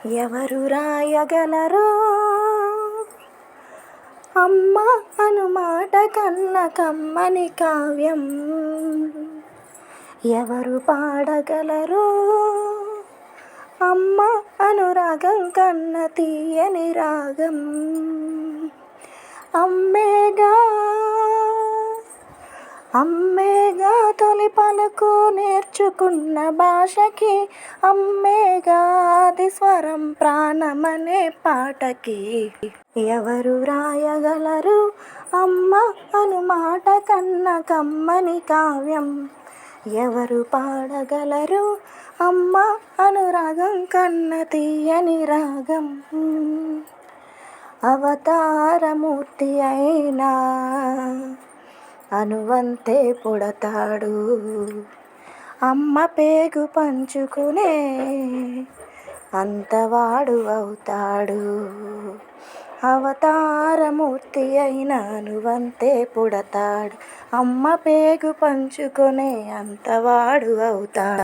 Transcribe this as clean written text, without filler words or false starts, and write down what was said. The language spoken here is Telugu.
ఎవరు రాయగలరు అమ్మ అను మాట కన్న కమ్మని కావ్యం? ఎవరు పాడగలరు అమ్మ అనురాగం కన్న తీయని రాగం? అమ్మేగా తొలి పలుకు నేర్చుకున్న భాషకి, అమ్మేగా ఆది స్వరం ప్రాణమనే పాటకి. ఎవరు రాయగలరు అమ్మ అను మాట కన్న కమ్మని కావ్యం? ఎవరు పాడగలరు అమ్మ అనురాగం కన్న తీయని రాగం? అవతారమూర్తి అయినా అనువంతే పుడతాడు, అమ్మ పేగు పంచుకునే అంతవాడు అవుతాడు. అవతారమూర్తి అయినా అనువంతే పుడతాడు, అమ్మ పేగు పంచుకునే అంతవాడు అవుతాడు.